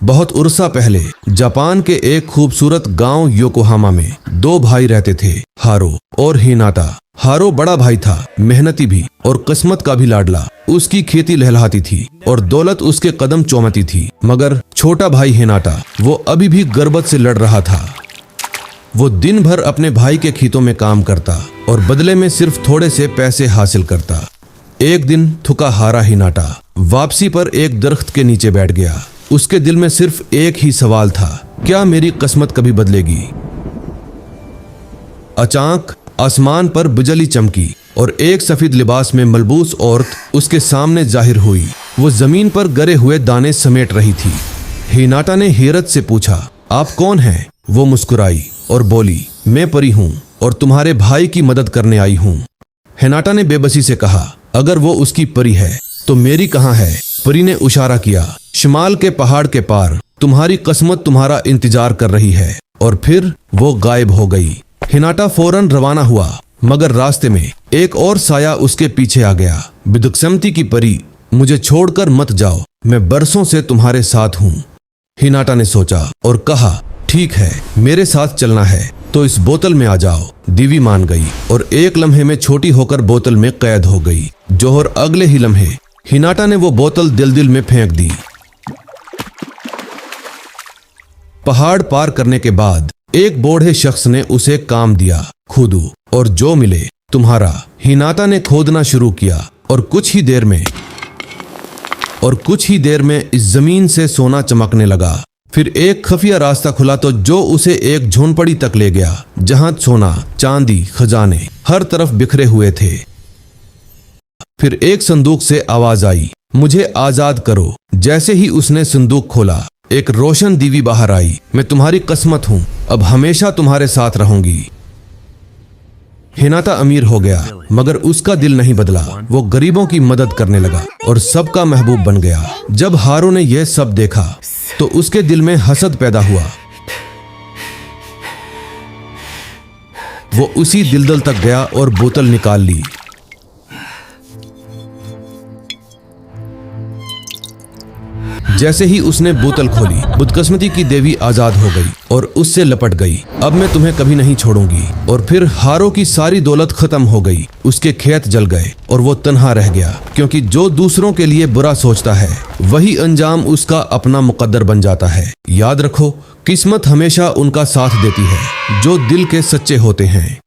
बहुत उरसा पहले जापान के एक खूबसूरत गांव योकोहामा में दो भाई रहते थे, हारो और हिनाटा। हारो बड़ा भाई था, मेहनती भी और किस्मत का भी लाडला। उसकी खेती लहलहाती थी और दौलत उसके कदम चौमती थी। मगर छोटा भाई हिनाटा, वो अभी भी गर्बत से लड़ रहा था। वो दिन भर अपने भाई के खेतों में काम करता और बदले में सिर्फ थोड़े से पैसे हासिल करता। एक दिन थका हारा हिनाटा वापसी पर एक दरख्त के नीचे बैठ गया। उसके दिल में सिर्फ एक ही सवाल था, क्या मेरी किस्मत कभी बदलेगी? अचानक आसमान पर बिजली चमकी और एक सफेद लिबास में मलबूस औरत उसके सामने जाहिर हुई। वो जमीन पर गिरे हुए दाने समेट रही थी। हिनाटा ने हैरत से पूछा, आप कौन हैं? वो मुस्कुराई और बोली, मैं परी हूँ और तुम्हारे भाई की मदद करने आई हूँ। हिनाटा ने बेबसी से कहा, अगर वो उसकी परी है तो मेरी कहाँ है? परी ने इशारा किया, शिमाल के पहाड़ के पार तुम्हारी किस्मत तुम्हारा इंतजार कर रही है। और फिर वो गायब हो गई। हिनाटा फौरन रवाना हुआ, मगर रास्ते में एक और साया उसके पीछे आ गया। बदकिस्मती की परी, मुझे छोड़कर मत जाओ, मैं बरसों से तुम्हारे साथ हूँ। हिनाटा ने सोचा और कहा, ठीक है, मेरे साथ चलना है तो इस बोतल में आ जाओ। दीवी मान गई और एक लम्हे में छोटी होकर बोतल में कैद हो गई। जोहर अगले ही लम्हे हिनाटा ने वो बोतल दिल में फेंक दी। पहाड़ पार करने के बाद एक बूढ़े शख्स ने उसे काम दिया, खोदो और जो मिले तुम्हारा। हिनाटा ने खोदना शुरू किया और कुछ ही देर में इस जमीन से सोना चमकने लगा। फिर एक खुफिया रास्ता खुला तो जो उसे एक झोंपड़ी तक ले गया, जहां सोना, चांदी, खजाने हर तरफ बिखरे हुए थे। फिर एक संदूक से आवाज आई, मुझे आजाद करो। जैसे ही उसने संदूक खोला, एक रोशन दीवी बाहर आई, मैं तुम्हारी किस्मत हूं, अब हमेशा तुम्हारे साथ रहूंगी। हिनाटा अमीर हो गया, मगर उसका दिल नहीं बदला। वो गरीबों की मदद करने लगा और सबका महबूब बन गया। जब हारो ने यह सब देखा तो उसके दिल में हसद पैदा हुआ। वो उसी दिलदल तक गया और बोतल निकाल ली। जैसे ही उसने बोतल खोली, बदकिस्मती की देवी आजाद हो गई और उससे लपट गई। अब मैं तुम्हें कभी नहीं छोड़ूंगी। और फिर हारो की सारी दौलत खत्म हो गई। उसके खेत जल गए और वो तन्हा रह गया, क्योंकि जो दूसरों के लिए बुरा सोचता है वही अंजाम उसका अपना मुकद्दर बन जाता है। याद रखो, किस्मत हमेशा उनका साथ देती है जो दिल के सच्चे होते हैं।